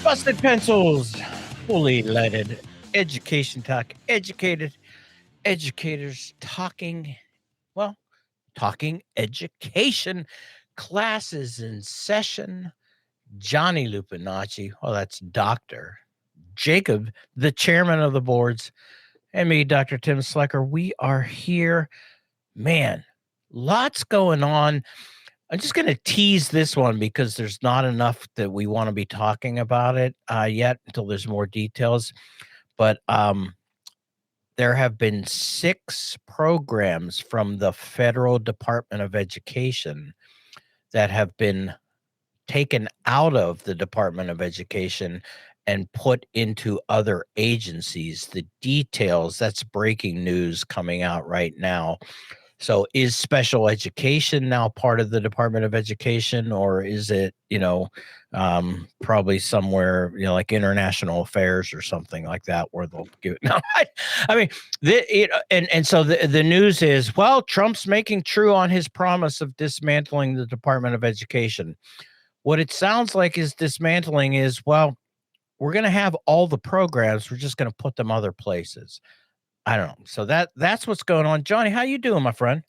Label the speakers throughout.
Speaker 1: Busted Pencils, fully loaded education talk, educated educators talking, well, talking education, classes in session. Johnny Lupinacci, well, that's Dr. Jacob, the chairman of the boards, and me, Dr. Tim Slecker. We are here. Man, lots going on. I'm just going to tease this one because there's not enough that we want to be talking about it yet until there's more details. But there have been 6 programs from the Federal Department of Education that have been taken out of the Department of Education and put into other agencies. The details, that's breaking news coming out right now. So is special education now part of the Department of Education, or is it, probably somewhere, like international affairs or something like that, where they'll give it? No, I mean, so the news is, well, Trump's making true on his promise of dismantling the Department of Education. What it sounds like is dismantling is, well, we're going to have all the programs. We're just going to put them other places. I don't know. So that's what's going on. Johnny, how you doing, my friend?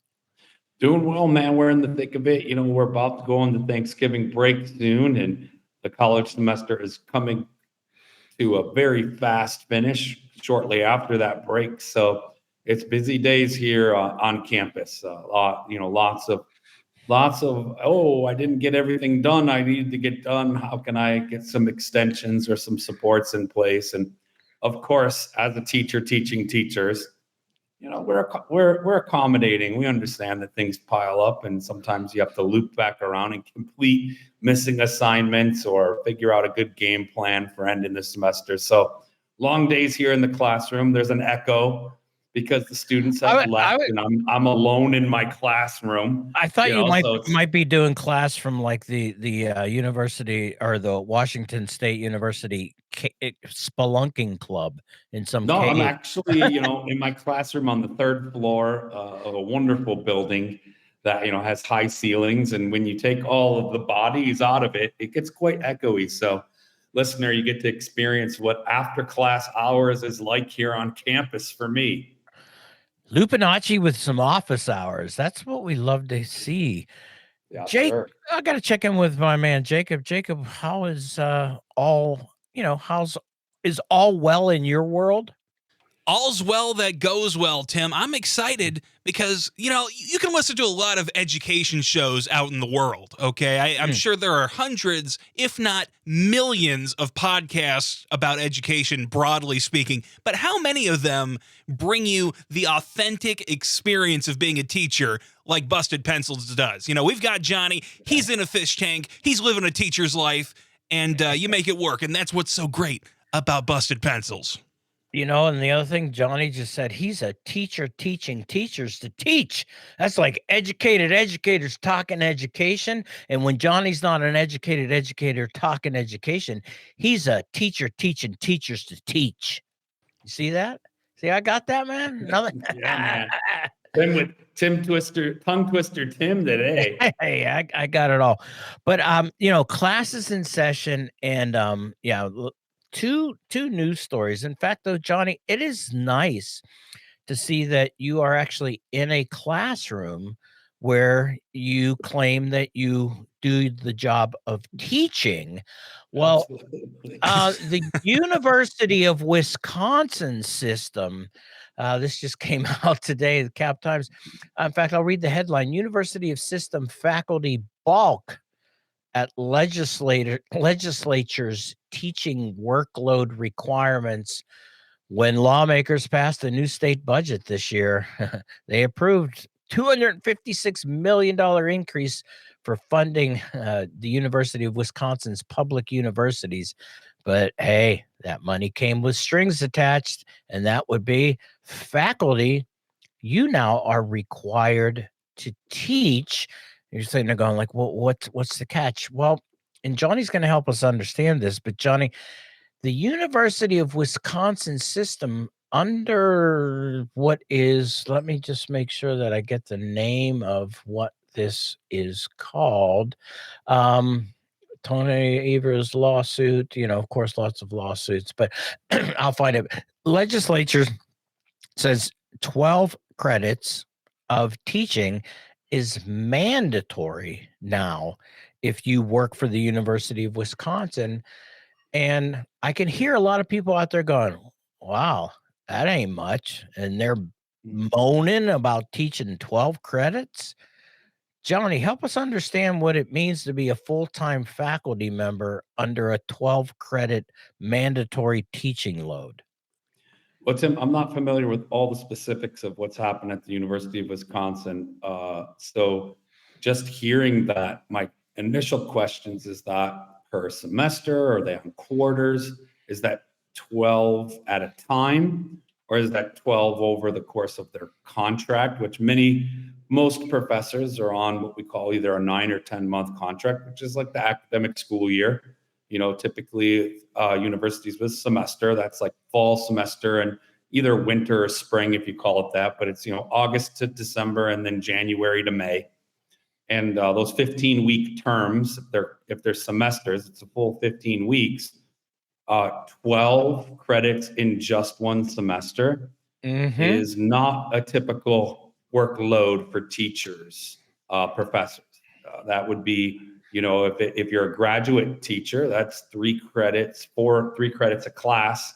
Speaker 2: Doing well, man. We're in the thick of it. We're about to go on the Thanksgiving break soon, and the college semester is coming to a very fast finish shortly after that break. So it's busy days here on campus. Lots of, oh, I didn't get everything done I needed to get done. How can I get some extensions or some supports in place? And of course, as a teacher teaching teachers, we're accommodating. We understand that things pile up, and sometimes you have to loop back around and complete missing assignments or figure out a good game plan for ending the semester. So long days here in the classroom. There's an echo because the students have left, and I'm alone in my classroom.
Speaker 1: I thought you might be doing class from like the university or the Washington State University spelunking club in some
Speaker 2: No,
Speaker 1: cave.
Speaker 2: I'm actually, in my classroom on the 3rd floor of a wonderful building that, has high ceilings. And when you take all of the bodies out of it, it gets quite echoey. So, listener, you get to experience what after class hours is like here on campus for me.
Speaker 1: Lupinacci with some office hours. That's what we love to see.
Speaker 2: Yeah,
Speaker 1: Jake,
Speaker 2: sure.
Speaker 1: I got to check in with my man Jacob. Jacob, how is is all well in your world?
Speaker 3: All's well that goes well, Tim. I'm excited because, you can listen to a lot of education shows out in the world, okay? I'm sure there are hundreds, if not millions, of podcasts about education, broadly speaking. But how many of them bring you the authentic experience of being a teacher like Busted Pencils does? We've got Johnny. He's in a fish tank. He's living a teacher's life, and you make it work. And that's what's so great about Busted Pencils.
Speaker 1: And the other thing Johnny just said, he's a teacher teaching teachers to teach. That's like educated educators talking education. And when Johnny's not an educated educator talking education, he's a teacher teaching teachers to teach. You see that? See, I got that, man?
Speaker 2: Yeah, man. Then with tongue twister Tim today.
Speaker 1: Hey, I got it all. But classes in session and two news stories. In fact, though, Johnny, it is nice to see that you are actually in a classroom where you claim that you do the job of teaching. Well, the University of Wisconsin system, this just came out today, the Cap Times. In fact, I'll read the headline: University of System faculty balk at legislatures teaching workload requirements when lawmakers passed the new state budget this year. They approved $256 million increase for funding the University of Wisconsin's public universities. But hey, that money came with strings attached, and that would be faculty. You now are required to teach. You're sitting there going like, well, what's the catch? Well, and Johnny's going to help us understand this, but Johnny, the University of Wisconsin system under what is, let me just make sure that I get the name of what this is called. Tony Evers lawsuit, of course, lots of lawsuits, but I'll find it. Legislature says 12 credits of teaching is mandatory now if you work for the University of Wisconsin. And I can hear a lot of people out there going, wow, that ain't much. And they're moaning about teaching 12 credits. Johnny, help us understand what it means to be a full-time faculty member under a 12 credit mandatory teaching load.
Speaker 2: Well, Tim, I'm not familiar with all the specifics of what's happened at the University of Wisconsin. So just hearing that, my initial questions, is that per semester? Are they on quarters? Is that 12 at a time? Or is that 12 over the course of their contract, which most professors are on what we call either a 9 or 10-month contract, which is like the academic school year. Typically universities with semester, that's like fall semester and either winter or spring, if you call it that, but it's, August to December and then January to May. And those 15-week terms, if they're semesters, it's a full 15 weeks, 12 credits in just one semester is not a typical workload for teachers, professors. That would be, if you're a graduate teacher, that's 3 credits a class.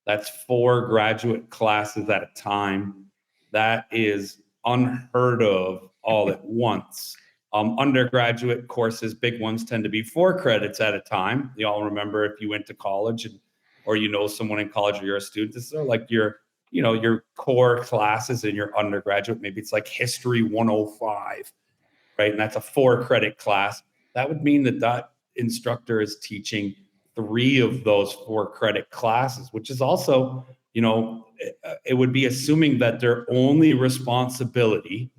Speaker 2: That's 4 graduate classes at a time. That is unheard of all at once. Undergraduate courses, big ones, tend to be 4 credits at a time. You all remember if you went to college or someone in college or you're a student, this is like your core classes in your undergraduate. Maybe it's like History 105, right? And that's a 4 credit class. That would mean that instructor is teaching 3 of those 4 credit classes, which is also, it would be assuming that their only responsibility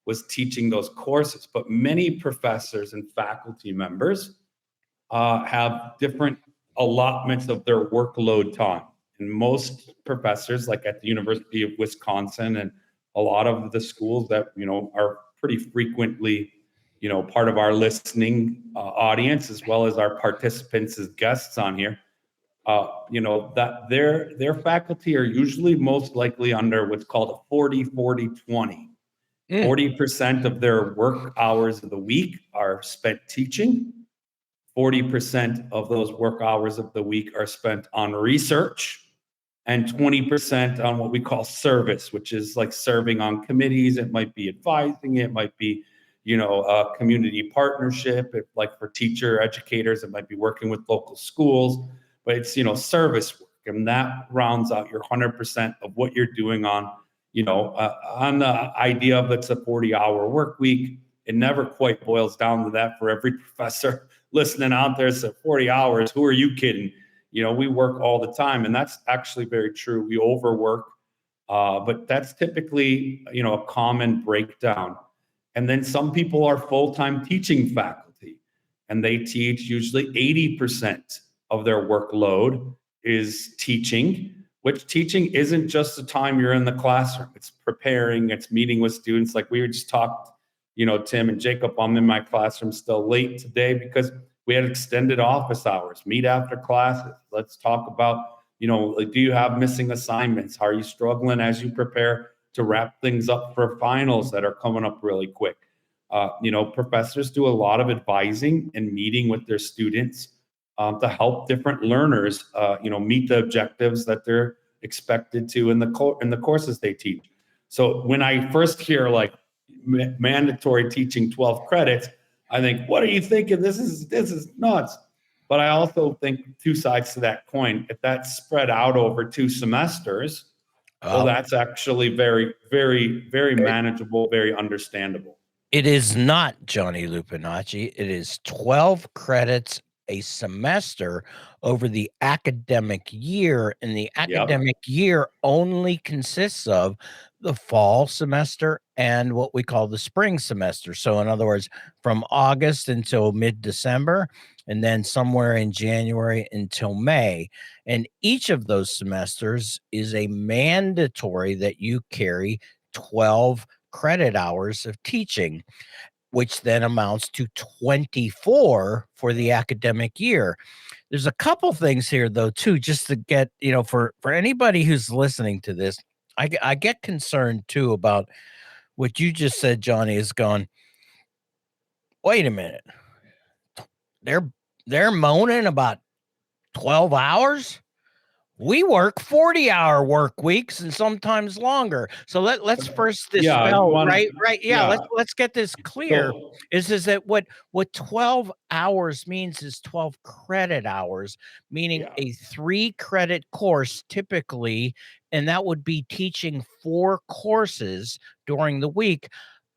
Speaker 2: was teaching those courses. But many professors and faculty members have different allotments of their workload time. And most professors, like at the University of Wisconsin and a lot of the schools that, are pretty frequently, part of our listening audience, as well as our participants as guests on here, that their faculty are usually most likely under what's called a 40-40-20. 40% of their work hours of the week are spent teaching. 40% of those work hours of the week are spent on research, and 20% on what we call service, which is like serving on committees. It might be advising, it might be, a community partnership. If, like for teacher educators, it might be working with local schools, but it's, service work. And that rounds out your 100% of what you're doing on the idea of it's a 40-hour work week. It never quite boils down to that for every professor listening out there. So 40 hours, who are you kidding? We work all the time, and that's actually very true. We overwork, but that's typically, a common breakdown. And then some people are full-time teaching faculty, and they teach usually 80% of their workload is teaching, which teaching isn't just the time you're in the classroom. It's preparing, it's meeting with students. Like we just talked, Tim and Jacob, I'm in my classroom still late today because we had extended office hours, meet after classes. Let's talk about, do you have missing assignments? How are you struggling as you prepare to wrap things up for finals that are coming up really quick? Professors do a lot of advising and meeting with their students to help different learners, meet the objectives that they're expected to in the courses they teach. So when I first hear like mandatory teaching 12 credits, I think, what are you thinking? This is nuts. But I also think 2 sides to that coin. If that's spread out over 2 semesters, well, that's actually very, very, very manageable, very understandable.
Speaker 1: It is not, Johnny Lupinacci. It is 12 credits a semester over the academic year, and the academic year only consists of the fall semester and what we call the spring semester. So in other words, from August until mid-December, and then somewhere in January until May. And each of those semesters is a mandatory that you carry 12 credit hours of teaching. which then amounts to 24 for the academic year. There's a couple things here though too, just to get, for anybody who's listening to this, I get concerned too about what you just said, Johnny, is going, wait a minute. They're moaning about 12 hours. We work 40-hour work weeks and sometimes longer. So let's first dispel, right? Yeah, let's get this clear.
Speaker 2: So,
Speaker 1: Is that what 12 hours means is 12 credit hours, meaning a 3-credit course typically, and that would be teaching 4 courses during the week.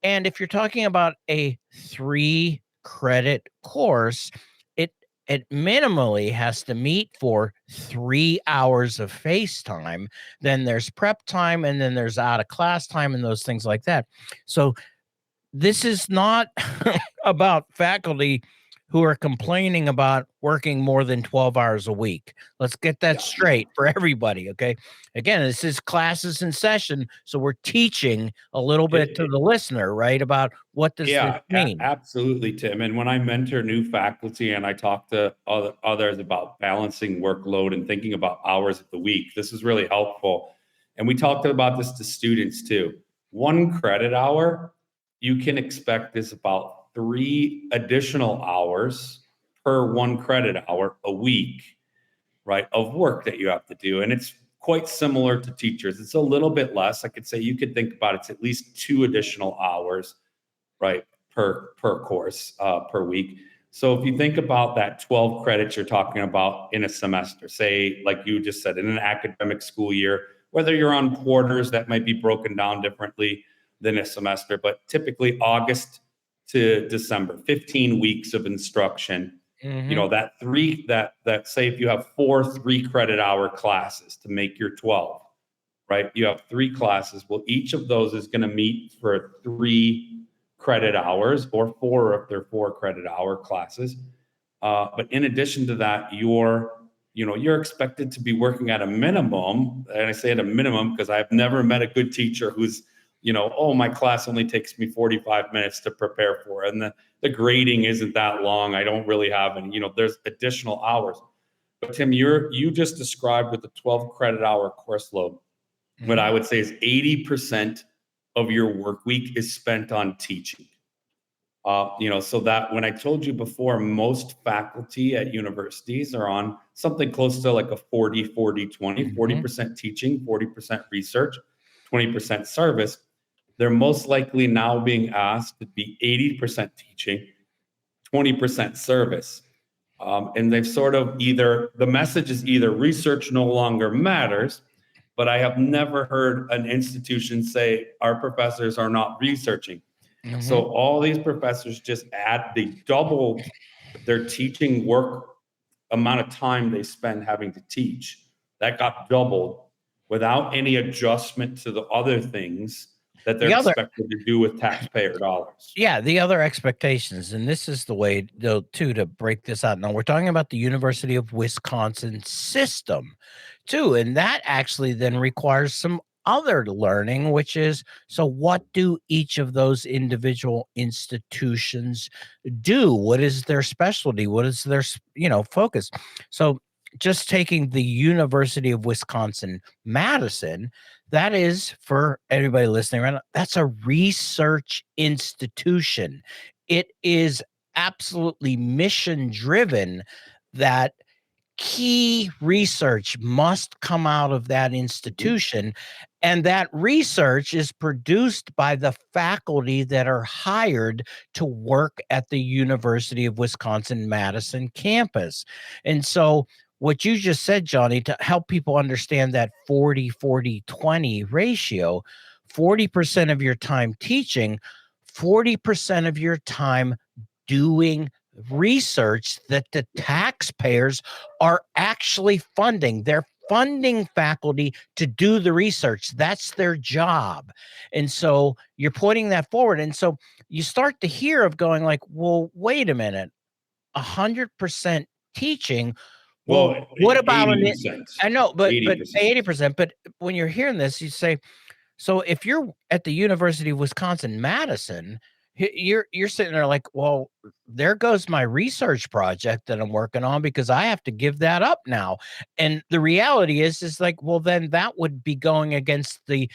Speaker 1: And if you're talking about a 3-credit course, it minimally has to meet for 3 hours of face time. Then there's prep time, and then there's out of class time and those things like that. So this is not about faculty who are complaining about working more than 12 hours a week. Let's get that straight for everybody, okay? Again, this is classes in session, so we're teaching a little bit to the listener, right, about what does this mean.
Speaker 2: Absolutely, Tim. And when I mentor new faculty and I talk to others about balancing workload and thinking about hours of the week, this is really helpful. And we talked about this to students too. 1 credit hour, you can expect is about 3 additional hours per 1 credit hour a week, right, of work that you have to do. And it's quite similar to teachers. It's a little bit less. I could say you could think about it's at least 2 additional hours, right, per course, per week. So if you think about that 12 credits you're talking about in a semester, say, like you just said, in an academic school year, whether you're on quarters, that might be broken down differently than a semester, but typically August to December, 15 weeks of instruction. That say if you have 4 3-credit hour classes to make your 12, right? You have 3 classes. Well, each of those is going to meet for 3 credit hours or 4 if they're 4 credit hour classes. But in addition to that, you're expected to be working at a minimum. And I say at a minimum because I've never met a good teacher who's, my class only takes me 45 minutes to prepare for, and the grading isn't that long. I don't really have any, there's additional hours. But Tim, you just described with the 12 credit hour course load, what I would say is 80% of your work week is spent on teaching. So that when I told you before, most faculty at universities are on something close to like a 40, 20, 40% teaching, 40% research, 20% service. They're most likely now being asked to be 80% teaching, 20% service. And they've sort of the message is either research no longer matters, but I have never heard an institution say our professors are not researching. So all these professors they doubled their teaching work amount of time they spend having to teach. That got doubled without any adjustment to the other things that they're expected to do with taxpayer dollars.
Speaker 1: Yeah, the other expectations, and this is the way, though, too, to break this out. Now, we're talking about the University of Wisconsin system, too, and that actually then requires some other learning, which is, so what do each of those individual institutions do? What is their specialty? What is their, focus? So just taking the University of Wisconsin-Madison, that is, for everybody listening right now, that's a research institution. It is absolutely mission-driven that key research must come out of that institution, and that research is produced by the faculty that are hired to work at the University of Wisconsin-Madison campus. And so what you just said, Johnny, to help people understand that 40-40-20 ratio, 40% of your time teaching, 40% of your time doing research that the taxpayers are actually funding. They're funding faculty to do the research. That's their job. And so you're putting that forward. And so you start to hear of going like, well, wait a minute, 100% teaching. Well, what about
Speaker 2: 80%?
Speaker 1: I know, but 80%. But when you're hearing this, you say, so if you're at the University of Wisconsin-Madison, You're sitting there like, well, there goes my research project that I'm working on because I have to give that up now. And the reality is like, well, then that would be going against the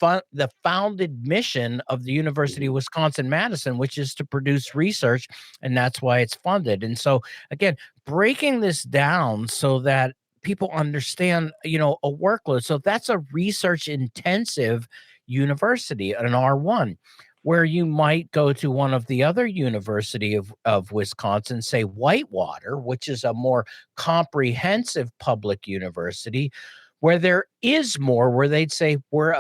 Speaker 1: the founded mission of the University of Wisconsin-Madison, which is to produce research, and that's why it's funded. And so again, breaking this down so that people understand, a workload. So that's a research intensive university, an R1, where you might go to one of the other University of Wisconsin, say Whitewater, which is a more comprehensive public university, where there is more, where they'd say we're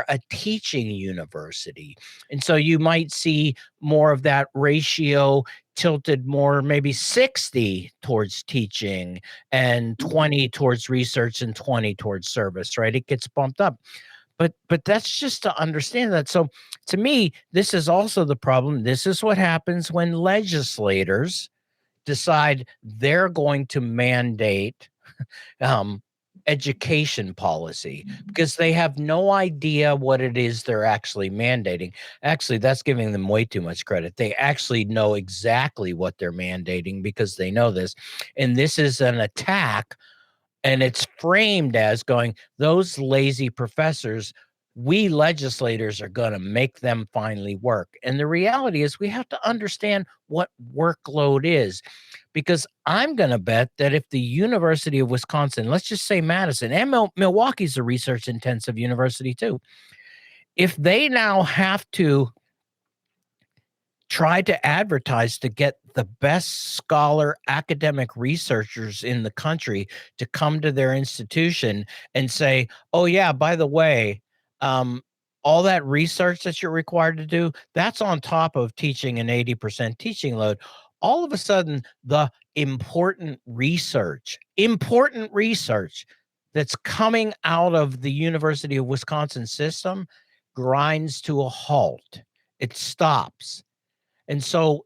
Speaker 1: a teaching university. And so you might see more of that ratio tilted more, maybe 60 towards teaching and 20 towards research and 20 towards service, right? It gets bumped up. But that's just to understand that. So to me, this is also the problem. This is what happens when legislators decide they're going to mandate um, education policy because they have no idea what it is they're actually mandating. Actually, that's giving them way too much credit. They actually know exactly what they're mandating because they know this. And this is an attack, and it's framed as going, those lazy professors, we legislators are going to make them finally work. And the reality is we have to understand what workload is, because I'm going to bet that if the University of Wisconsin, let's just say Madison, and Milwaukee's a research intensive university too, if they now have to try to advertise to get the best scholar academic researchers in the country to come to their institution and say, oh yeah, by the way, all that research that you're required to do, that's on top of teaching an 80% teaching load. All of a sudden, the important research that's coming out of the University of Wisconsin system grinds to a halt. It stops. And so,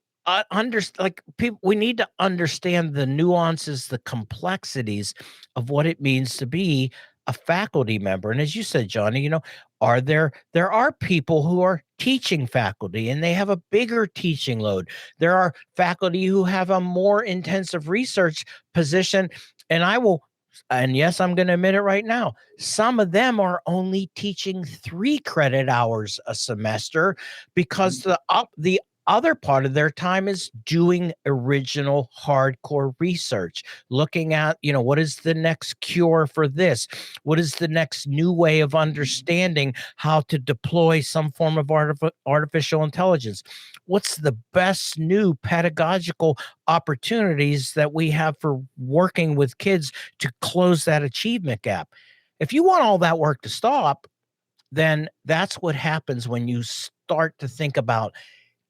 Speaker 1: people, we need to understand the nuances, the complexities of what it means to be a faculty member. And as you said, Johnny, there are people who are teaching faculty and they have a bigger teaching load. There are faculty who have a more intensive research position. And yes, I'm going to admit it right now. Some of them are only teaching 3 credit hours a semester because the other part of their time is doing original hardcore research, looking at, what is the next cure for this? What is the next new way of understanding how to deploy some form of artificial intelligence? What's the best new pedagogical opportunities that we have for working with kids to close that achievement gap? If you want all that work to stop, then that's what happens when you start to think about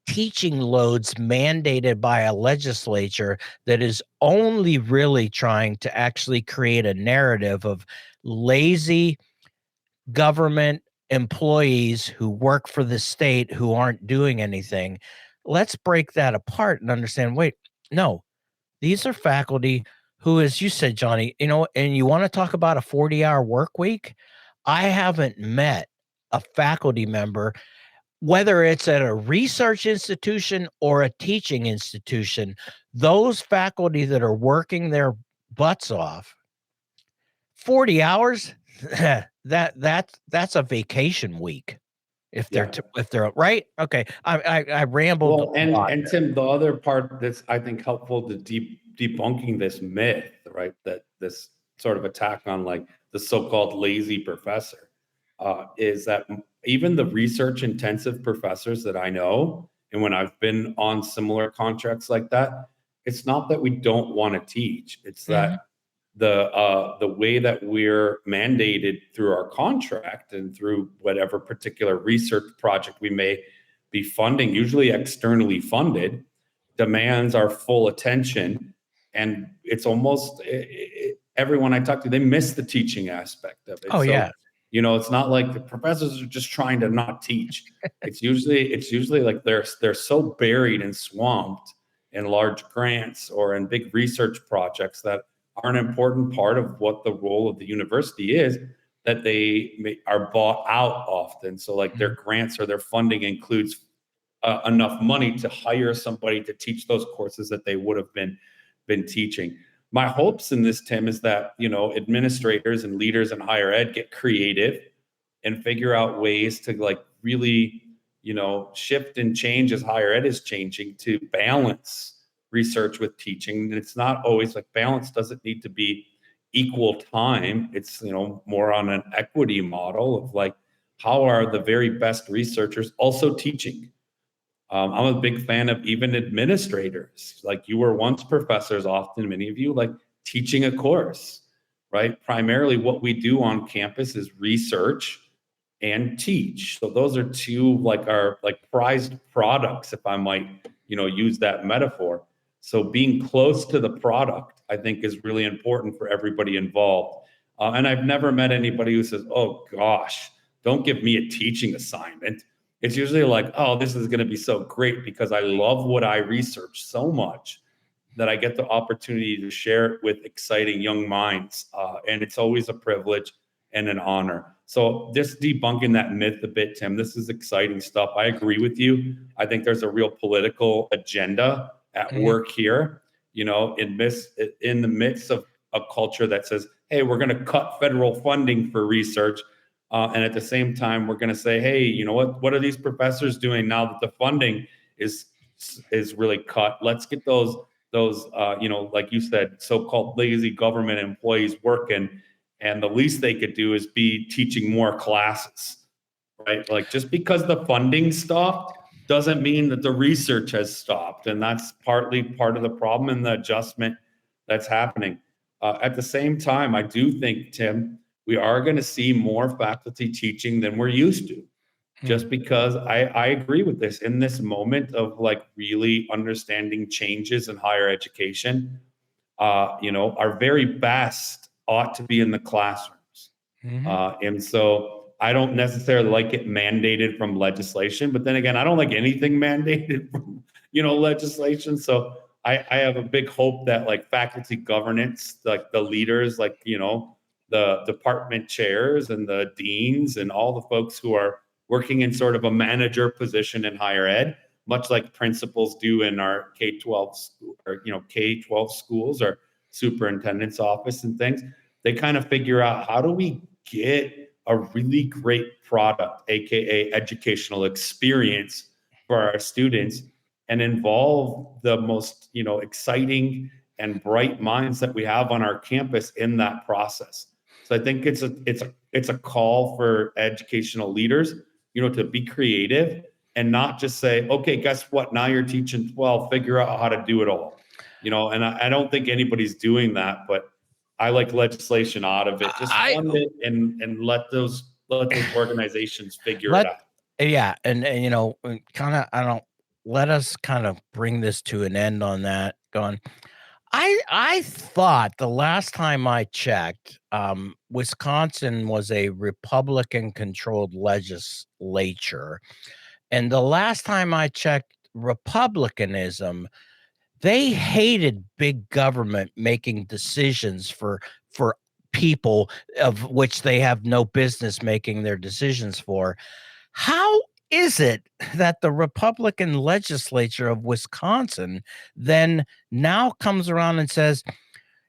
Speaker 1: teaching loads mandated by a legislature that is only really trying to actually create a narrative of lazy government employees who work for the state who aren't doing anything. Let's break that apart and understand, wait, no, these are faculty who, as you said, Johnny, and you want to talk about a 40-hour work week? I haven't met a faculty member, whether it's at a research institution or a teaching institution, those faculty that are working their butts off, 40 hours, that's a vacation week. If they're right. Okay. I rambled.
Speaker 2: Well, and Tim, the other part that's I think helpful to debunking this myth, right? That this sort of attack on like the so-called lazy professor, is that even the research intensive professors that I know, and when I've been on similar contracts like that, it's not that we don't want to teach. It's that the way that we're mandated through our contract and through whatever particular research project we may be funding, usually externally funded, demands our full attention. And it's almost everyone I talk to, they miss the teaching aspect of it.
Speaker 1: Oh, yeah.
Speaker 2: It's not like the professors are just trying to not teach. It's usually like they're so buried and swamped in large grants or in big research projects that are an important part of what the role of the university is, that they are bought out often. So like their grants or their funding includes enough money to hire somebody to teach those courses that they would have been teaching. My hopes in this, Tim, is that, you know, administrators and leaders in higher ed get creative and figure out ways to like really, you know, shift and change as higher ed is changing to balance research with teaching. And it's not always like balance doesn't need to be equal time. It's, you know, more on an equity model of like, how are the very best researchers also teaching? I'm a big fan of even administrators. Like you were once professors, often, many of you, like teaching a course, right? Primarily what we do on campus is research and teach. So those are two like our like prized products, if I might, you know, use that metaphor. So being close to the product, I think, is really important for everybody involved. And I've never met anybody who says, oh gosh, don't give me a teaching assignment. It's usually like, oh, this is going to be so great because I love what I research so much that I get the opportunity to share it with exciting young minds. And it's always a privilege and an honor. So just debunking that myth a bit, Tim, this is exciting stuff. I agree with you. I think there's a real political agenda at work here, you know, in the midst of a culture that says, hey, we're going to cut federal funding for research. And at the same time, we're going to say, hey, you know what are these professors doing now that the funding is really cut? Let's get those you know, like you said, so-called lazy government employees working. And the least they could do is be teaching more classes, right? Like just because the funding stopped doesn't mean that the research has stopped. And that's partly part of the problem and the adjustment that's happening. At the same time, I do think, Tim, we are going to see more faculty teaching than we're used to, just because I agree with this. In this moment of like really understanding changes in higher education, you know, our very best ought to be in the classrooms. And so I don't necessarily like it mandated from legislation, but then again, I don't like anything mandated from, you know, legislation. So I have a big hope that like faculty governance, like the leaders, like, you know, the department chairs and the deans and all the folks who are working in sort of a manager position in higher ed, much like principals do in our K-12 school, or, you know, K-12 schools or superintendent's office and things. They kind of figure out, how do we get a really great product, AKA educational experience for our students, and involve the most, you know, exciting and bright minds that we have on our campus in that process. So I think it's a call for educational leaders, you know, to be creative and not just say, okay, guess what? Now you're teaching 12, figure out how to do it all, you know, and I don't think anybody's doing that, but I like legislation out of it. Just fund it and let those organizations figure it out.
Speaker 1: Yeah. And you know, let us kind of bring this to an end on that going. I thought the last time I checked, Wisconsin was a Republican-controlled legislature, and the last time I checked Republicanism, they hated big government making decisions for people of which they have no business making their decisions for. How is it that the Republican legislature of Wisconsin then now comes around and says,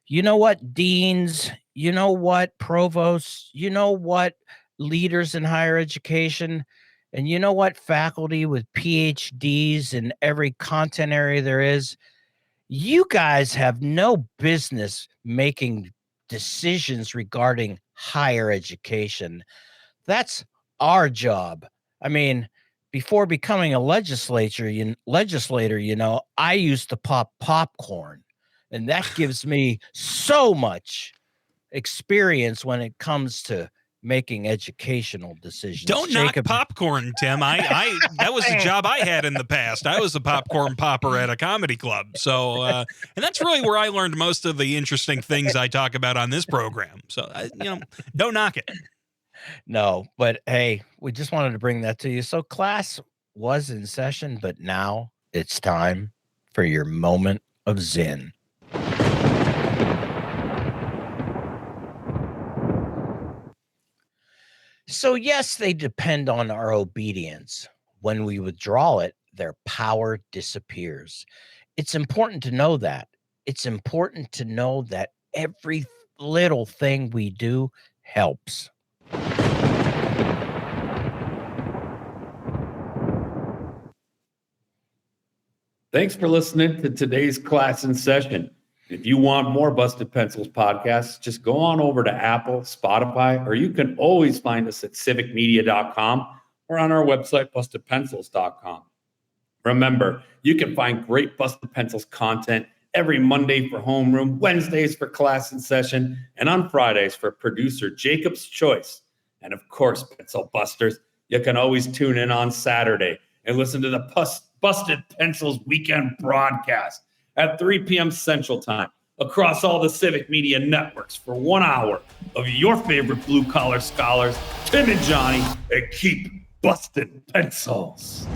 Speaker 1: you know what, deans, you know what, provosts, you know what, leaders in higher education, and you know what, faculty with PhDs in every content area there is, you guys have no business making decisions regarding higher education. That's our job. I mean, before becoming a legislator, you know, I used to pop popcorn, and that gives me so much experience when it comes to making educational decisions.
Speaker 3: Don't knock popcorn, Tim. I that was the job I had in the past. I was a popcorn popper at a comedy club. So, and that's really where I learned most of the interesting things I talk about on this program. So, you know, don't knock it.
Speaker 1: No, but hey, we just wanted to bring that to you. So class was in session, but now it's time for your moment of Zen. So yes, they depend on our obedience. When we withdraw it, their power disappears. It's important to know that. It's important to know that every little thing we do helps.
Speaker 2: Thanks for listening to today's class in session. If you want more Busted Pencils podcasts, just go on over to Apple, Spotify, or you can always find us at civicmedia.com or on our website, bustedpencils.com. Remember, you can find great Busted Pencils content every Monday for homeroom, Wednesdays for class in session, and on Fridays for producer Jacob's Choice. And of course, Pencil Busters, you can always tune in on Saturday and listen to the Busted Pencils weekend broadcast at 3 p.m. Central Time across all the Civic Media networks for 1 hour of your favorite blue-collar scholars, Tim and Johnny, and keep busted pencils.